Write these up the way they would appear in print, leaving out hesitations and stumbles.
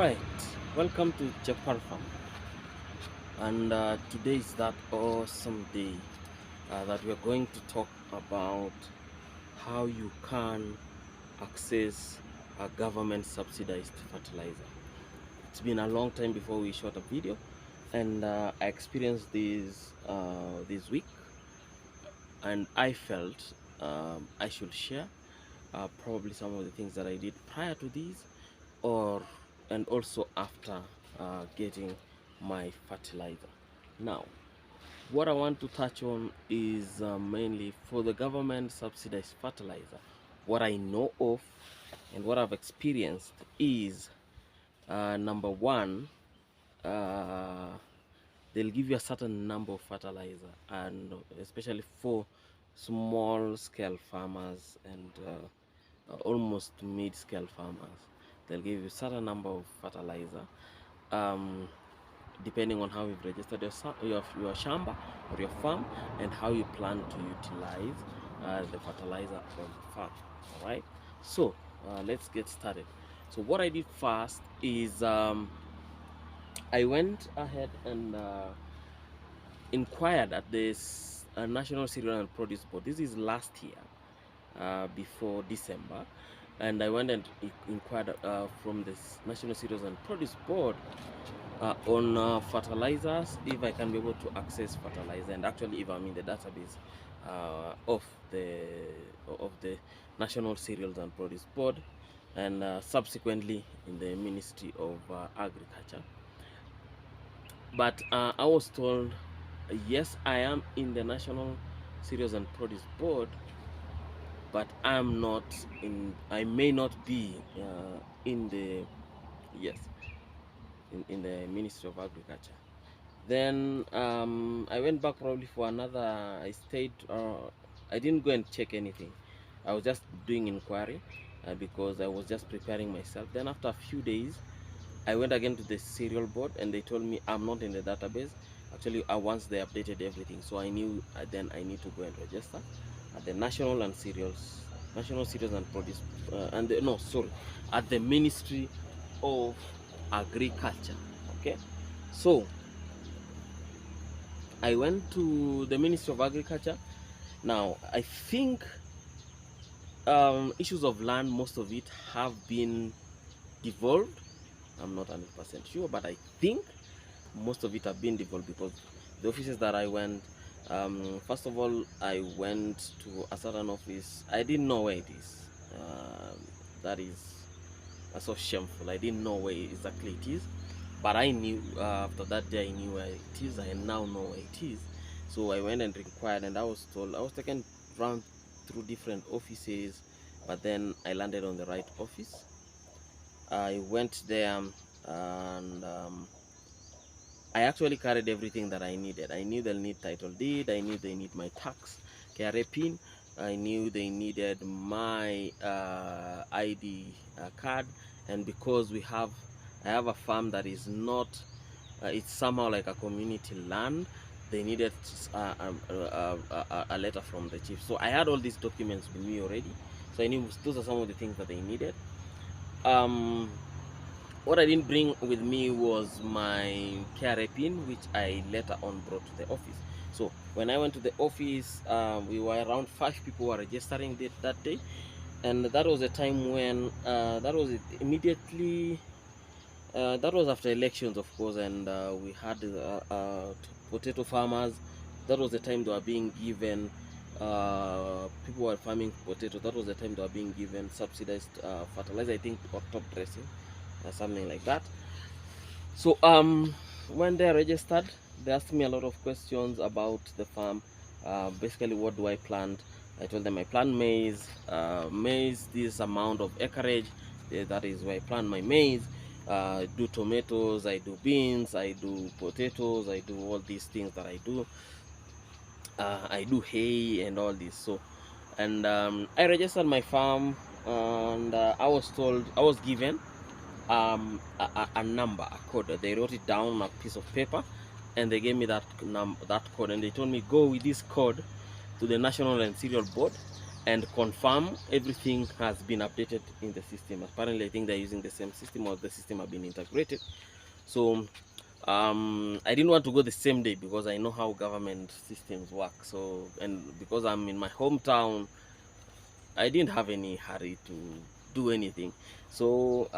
Alright, welcome to Japan Farm, and today is that awesome day that we're going to talk about how you can access a government subsidized fertilizer. It's been a long time before we shot a video, and I experienced this week, and I felt I should share probably some of the things that I did prior to these, or and also after getting my fertilizer. Now, what I want to touch on is mainly for the government subsidized fertilizer. What I know of and what I've experienced is number one, uh, they'll give you a certain number of fertilizer, and especially for small scale farmers and almost mid scale farmers, they'll give you a certain number of fertilizer, um, depending on how you've registered your shamba or your farm and how you plan to utilize the fertilizer on the farm. All right, so let's get started. So what I did first is I went ahead and inquired at this National Cereal and Produce Board. This is last year, before December, and I went and inquired from this National Cereals and Produce Board on fertilizers, if I can be able to access fertilizer, and actually if I'm in the database of the National Cereals and Produce Board, and subsequently in the Ministry of Agriculture. But I was told, yes, I am in the National Cereals and Produce Board, but I'm not in. I may not be in the yes in the Ministry of Agriculture. Then I went back probably for another. I stayed. I didn't go and check anything. I was just doing inquiry because I was just preparing myself. Then after a few days, I went again to the cereal board, and they told me I'm not in the database. Actually, once they updated everything, so I knew then I need to go and register at the National Cereals and Produce, at the Ministry of Agriculture. Okay, so I went to the Ministry of Agriculture. Now I think issues of land, most of it have been devolved. I'm not 100% sure, but I think most of it have been devolved, because the offices that I went, first of all, I went to a certain office. I didn't know where it is. That is so shameful. I didn't know where exactly it is, but I knew after that day I knew where it is. I now know where it is. So I went and inquired, and I was told, I was taken round through different offices, but then I landed on the right office. I went there, and I actually carried everything that I needed. I knew they'll need title deed. I knew they need my tax KRA pin. I knew they needed my ID card, and because I have a farm that is not, it's somehow like a community land, they needed a letter from the chief. So I had all these documents with me already, so I knew those are some of the things that they needed. What I didn't bring with me was my KRA pin, which I later on brought to the office. So when I went to the office, we were around 5 people were registering that day, and that was a time when that was immediately that was after elections, of course, and we had potato farmers. That was the time they were being given, people were farming potato. That was the time they were being given subsidized fertilizer, I think, or top dressing, something like that. So when they registered, they asked me a lot of questions about the farm. Basically, what do I plant? I told them I plant maize. Maize, this amount of acreage, that is where I plant my maize. I do tomatoes, I do beans, I do potatoes, I do all these things that I do. I do hay and all this. So, and I registered my farm, and I was given a number, a code. They wrote it down on a piece of paper, and they gave me that code, and they told me, go with this code to the National and Cereal Board, and confirm everything has been updated in the system. Apparently, I think they're using the same system, or the system have been integrated. So I didn't want to go the same day because I know how government systems work. So, and because I'm in my hometown, I didn't have any hurry to do anything. So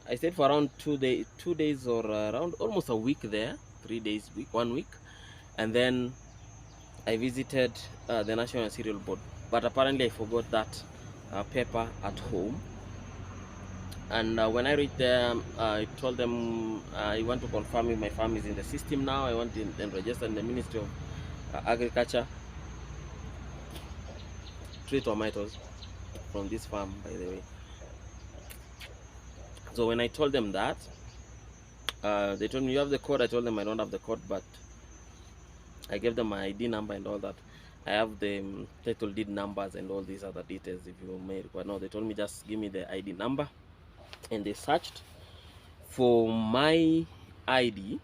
I stayed for around 2 days, or around almost a week there, 3 days, 1 week, and then I visited the National Cereal Board. But apparently I forgot that paper at home. And when I reached there, I told them I want to confirm if my farm is in the system now. I want to then register in the Ministry of Agriculture. 3 tomatoes from this farm, by the way. So when I told them that, they told me, you have the code. I told them I don't have the code, but I gave them my ID number and all that. I have the title deed numbers and all these other details if you may require. No, they told me just give me the ID number, and they searched for my ID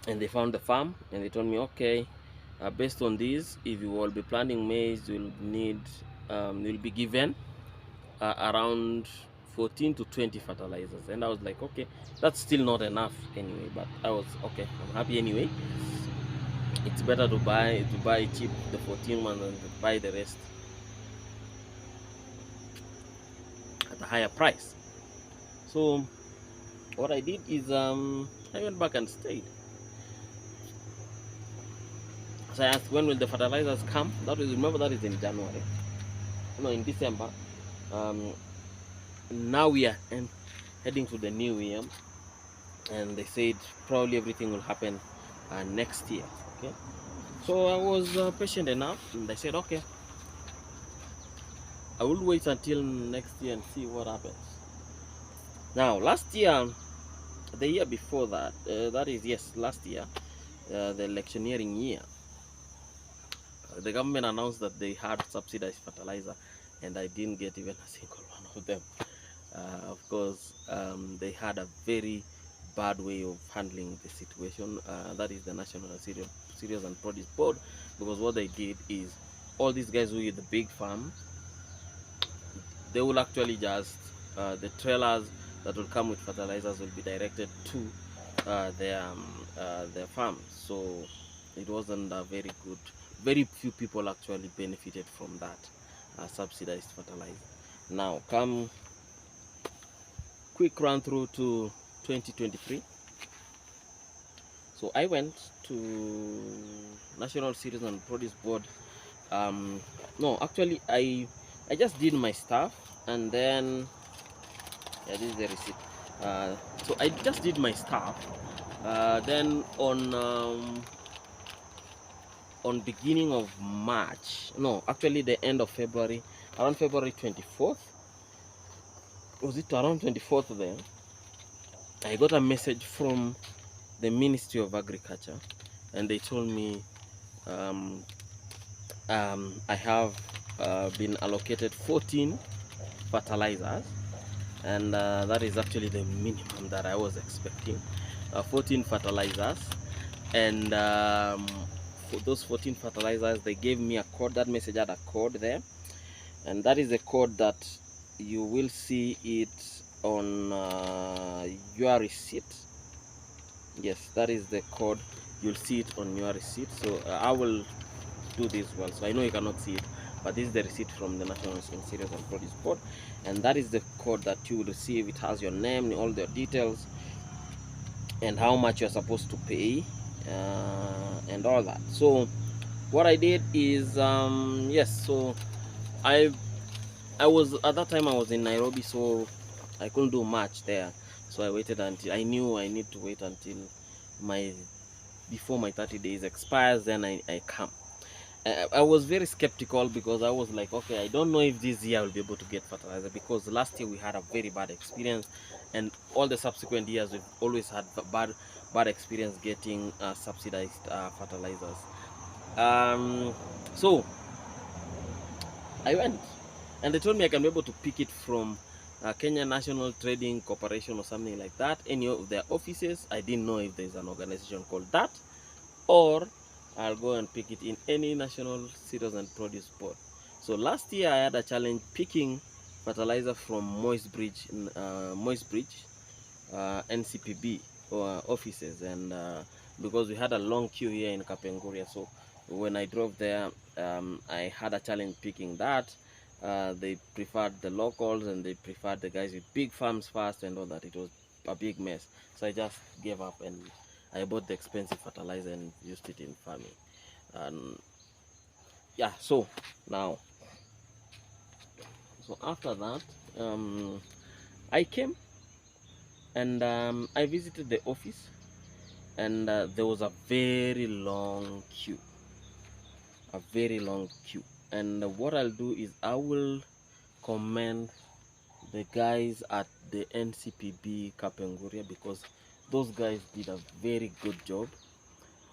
and they found the farm, and they told me, okay, based on this, if you will be planting maize, you'll need you'll be given around 14 to 20 fertilizers. And I was like, okay, that's still not enough anyway, but I was okay, I'm happy anyway. It's better to buy cheap the 14 ones than to buy the rest at a higher price. So what I did is I went back and stayed. So I asked, when will the fertilizers come? That is, remember, that is in January. No, in December. Now we are heading to the new year, and they said probably everything will happen next year. Okay, so I was patient enough, and I said, okay, I will wait until next year and see what happens. Now, last year, the year before that, that is, yes, last year, the electioneering year, the government announced that they had subsidized fertilizer, and I didn't get even a single one of them. Of course, they had a very bad way of handling the situation. That is the National Cereals and Produce Board, because what they did is, all these guys who are the big farms, they will actually just the trailers that will come with fertilizers will be directed to their farms. So it wasn't a very good. Very few people actually benefited from that subsidized fertilizer. Now, come quick run through to 2023. So I went to National Cereals and Produce Board. No, actually, I just did my stuff, and then yeah, this is the receipt. So I just did my stuff. Then on beginning of March, no, actually the end of February, around February 24th, was it around 24th there, I got a message from the Ministry of Agriculture, and they told me I have been allocated 14 fertilizers, and that is actually the minimum that I was expecting. 14 fertilizers, and for those 14 fertilizers, they gave me a code. That message had a code there, and that is the code that you will see it on your receipt. Yes, that is the code. You'll see it on your receipt. So I will do this well, so I know you cannot see it, but this is the receipt from the National Cereals and Produce Board, and that is the code that you will receive. It has your name, all the details, and how much you're supposed to pay, and all that. So what I did is yes, so I was, at that time I was in Nairobi, so I couldn't do much there. So I waited until I knew I need to wait until before my 30 days expires, then I come. I was very skeptical, because I was like, okay, I don't know if this year I will be able to get fertilizer, because last year we had a very bad experience, and all the subsequent years we've always had bad experience getting subsidized fertilizers. So I went, and they told me I can be able to pick it from Kenya National Trading Corporation or something like that, any of their offices. I didn't know if there's an organization called that, or I'll go and pick it in any national cereals and produce board. So last year I had a challenge picking fertilizer from Moist Bridge NCPB offices, and because we had a long queue here in Kapenguria, so when I drove there, I had a challenge picking that. They preferred the locals and they preferred the guys with big farms first and all that. It was a big mess, so I just gave up and I bought the expensive fertilizer and used it in farming. And yeah, so now, so after that, I came and I visited the office, and there was a very long queue, and what I'll do is I will commend the guys at the NCPB Kapenguria, because those guys did a very good job.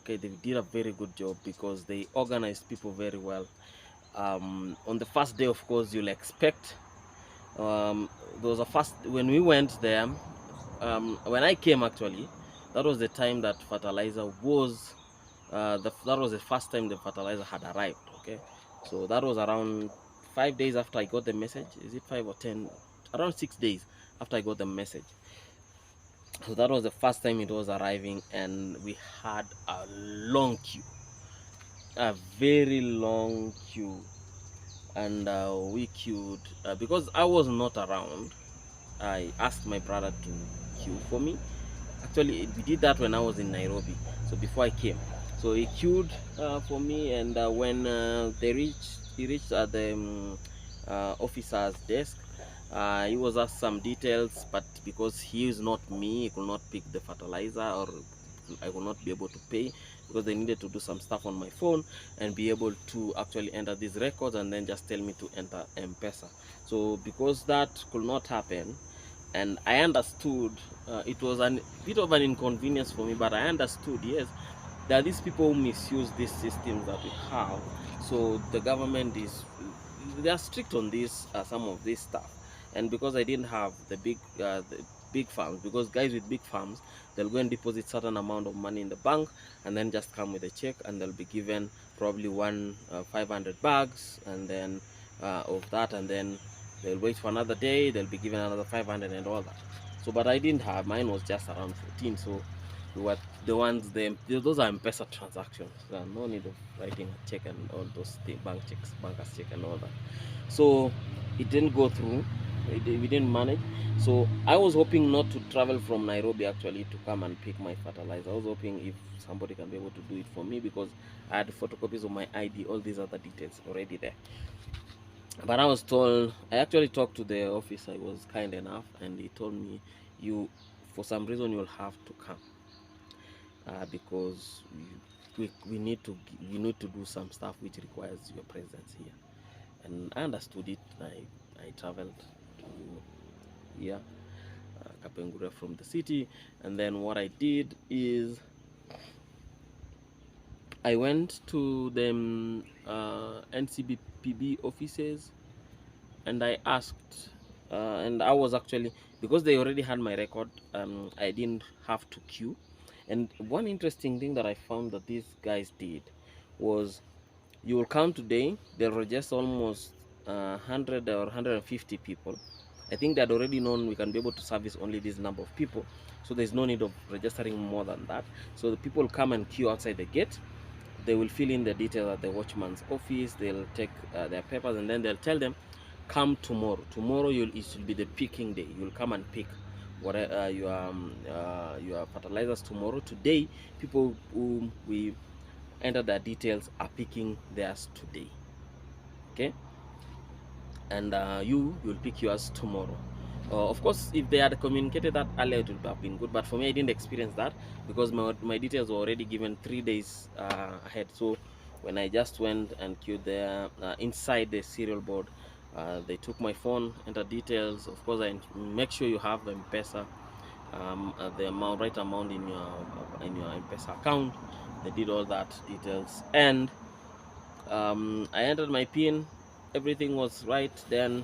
Okay, they did a very good job because they organized people very well. On the first day, of course, you'll expect there was a first when we went there. When I came, actually, that was the time that fertilizer was that was the first time the fertilizer had arrived. Okay, so that was around 5 days after I got the message. Is it 5 or 10? Around 6 days after I got the message. So that was the first time it was arriving, and we had a long queue, a very long queue, and we queued because I was not around. I asked my brother to queue for me. Actually, we did that when I was in Nairobi, so before I came. So he queued for me, and when he reached at the officer's desk. He was asked some details, but because he is not me, he could not pick the fertilizer, or I will not be able to pay, because they needed to do some stuff on my phone and be able to actually enter these records and then just tell me to enter M-Pesa. So because that could not happen, and I understood, it was a bit of an inconvenience for me, but I understood, yes, there are these people who misuse these systems that we have. So the government they are strict on this, some of this stuff. And because I didn't have the big farms, because guys with big farms, they'll go and deposit certain amount of money in the bank and then just come with a check, and they'll be given probably 500 bags, and then of that, and then they'll wait for another day, they'll be given another 500 and all that. So but I didn't have, mine was just around 14. So what the ones those are M-Pesa transactions. There are no need of writing a check and all those bank checks, bankers check and all that. So it didn't go through. We didn't manage. So I was hoping not to travel from Nairobi actually to come and pick my fertilizer. I was hoping if somebody can be able to do it for me, because I had photocopies of my ID, all these other details already there. But I was told, I actually talked to the officer. He was kind enough, and he told me, you, for some reason, you'll have to come, because we need to do some stuff which requires your presence here. And I understood it. I traveled to here, Kapenguria, from the city, and then what I did is I went to the NCPB offices, and I asked, and I was actually, because they already had my record, I didn't have to queue. And one interesting thing that I found that these guys did was, you will come today, they'll register almost 100 or 150 people. I think they had already known we can be able to service only this number of people, so there's no need of registering more than that. So the people come and queue outside the gate. They will fill in the details at the watchman's office. They'll take their papers, and then they'll tell them, come tomorrow. Tomorrow it will be the picking day. You'll come and pick whatever your fertilizers tomorrow. Today, people who we enter their details are picking theirs today. Okay, and you'll pick yours tomorrow. Of course, if they had communicated that earlier, it would have been good, but for me, I didn't experience that, because my details were already given 3 days ahead. So when I just went and queued there inside the serial board, they took my phone, entered details. Of course, I make sure you have the M-Pesa, the right amount in your M-Pesa account. They did all that details, and I entered my PIN. Everything was right. Then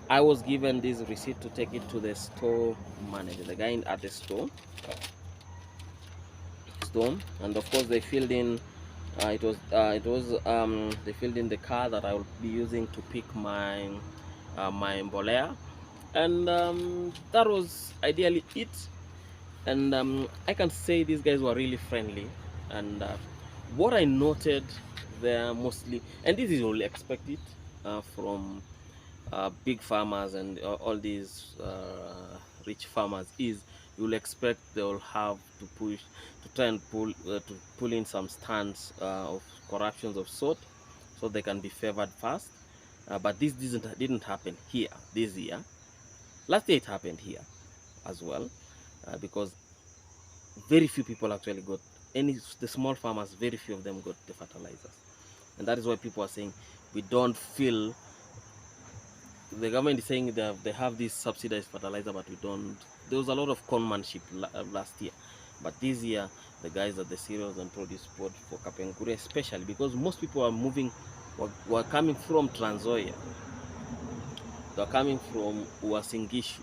I was given this receipt to take it to the store manager, the guy at the store, and of course they filled in They filled in the car that I will be using to pick my mbolea, and that was ideally it. And I can say these guys were really friendly. And what I noted there mostly, and this is only expected from big farmers and all these rich farmers, is you'll expect they'll have to push to try and pull in some stands of corruptions of sort, so they can be favored first. But this didn't happen here this year. Last year it happened here as well, because very few people actually got the small farmers, very few of them got the fertilizers. And that is why people are saying we don't feel, the government is saying they have this subsidized fertilizer, but we don't. There was a lot of conmanship last year, but this year the guys at the cereals and produce board for Kapengure, especially because most people are moving, were coming from Trans Nzoia, they are coming from Uasin Gishu,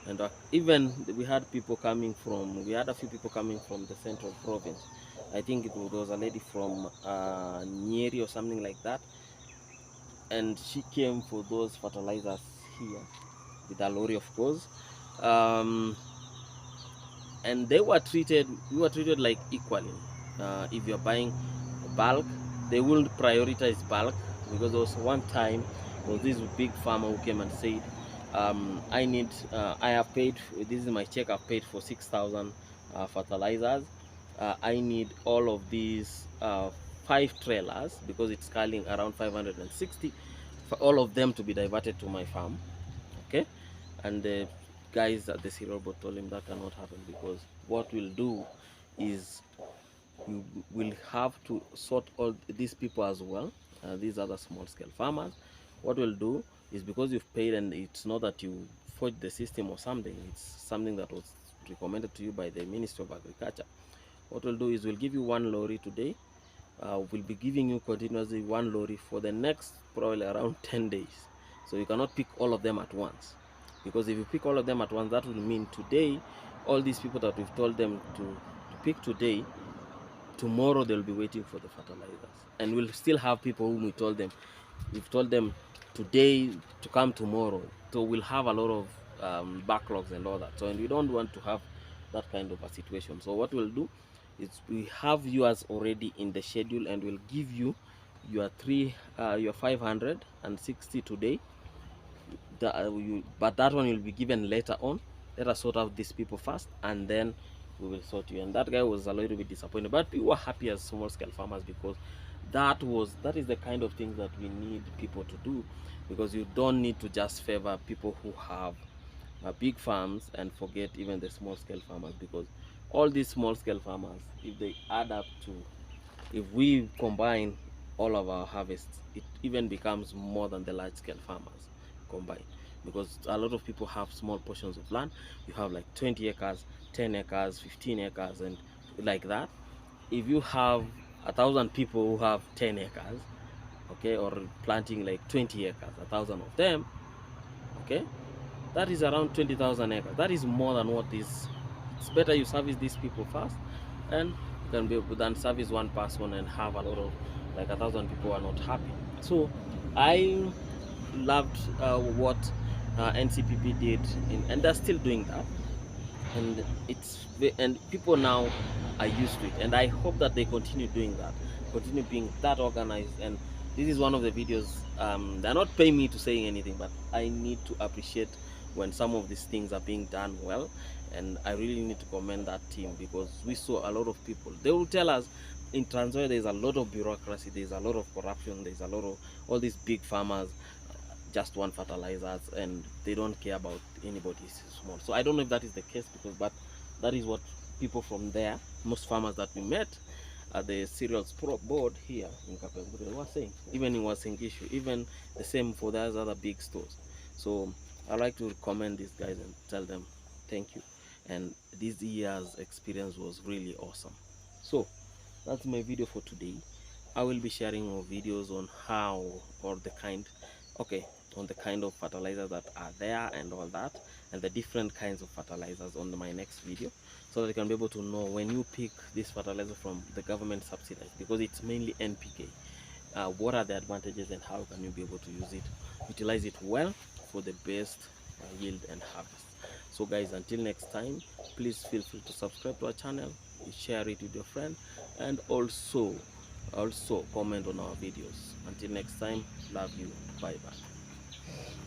and even we had people coming from, we had a few people coming from the central province. I think there was a lady from Nyeri or something like that, and she came for those fertilizers here with a lorry, of course. And we were treated like equally. If you're buying bulk, they will prioritize bulk, because there was one time there was this big farmer who came and said, I have paid, this is my check, I've paid for 6,000 fertilizers. I need all of these 5 trailers, because it's calling around 560, for all of them to be diverted to my farm. Okay, and the guys at the cereal board told him that cannot happen, because what we'll do is you will have to sort all these people as well, these other small scale farmers. What we'll do is, because you've paid, and it's not that you forged the system or something, it's something that was recommended to you by the Ministry of Agriculture. What we'll do is we'll give you 1 lorry today. We'll be giving you continuously 1 lorry for the next probably around 10 days. So you cannot pick all of them at once, because if you pick all of them at once, that will mean today all these people that we've told them to pick today, tomorrow they'll be waiting for the fertilizers. And we'll still have people whom we've told them today to come tomorrow. So we'll have a lot of backlogs and all that. So, and we don't want to have that kind of a situation. So what we'll do is we have yours already in the schedule, and we'll give you your 560 today. But that one will be given later on. Let us sort out these people first, and then we will sort you. And that guy was a little bit disappointed, but we were happy as small scale farmers, because that is the kind of thing that we need people to do, because you don't need to just favor people who have big farms and forget even the small scale farmers, because all these small scale farmers, if they add up to, if we combine all of our harvests, it even becomes more than the large scale farmers combined, because a lot of people have small portions of land. You have like 20 acres, 10 acres, 15 acres, and like that. If you have 1,000 people who have 10 acres, okay, or planting like 20 acres, 1,000 of them, okay, that is around 20,000 acres. That is more than what is. It's better you service these people first, and you can be than service one person and have a lot of, like, 1,000 people are not happy. So I loved what NCPB did, and they're still doing that, and people now are used to it, and I hope that they continue doing that, continue being that organized. And this is one of the videos, they're not paying me to saying anything, but I need to appreciate when some of these things are being done well, and I really need to commend that team, because we saw a lot of people, they will tell us in Trans Nzoia there's a lot of bureaucracy, there's a lot of corruption, there's a lot of all these big farmers just want fertilizers, and they don't care about anybody's small. So I don't know if that is the case, but that is what people from there, most farmers that we met at the cereals board here in Kapengure were saying, even in Uasin Gishu, even the same for those other big stores. So I like to commend these guys and tell them thank you, and this year's experience was really awesome. So that's my video for today. I will be sharing more videos on how, or the kind okay, on the kind of fertilizers that are there and all that, and the different kinds of fertilizers on my next video, so that you can be able to know when you pick this fertilizer from the government subsidized, because it's mainly NPK, what are the advantages and how can you be able to utilize it well for the best yield and harvest. So guys, until next time, please feel free to subscribe to our channel, share it with your friend, and also comment on our videos. Until next time, love you, bye bye.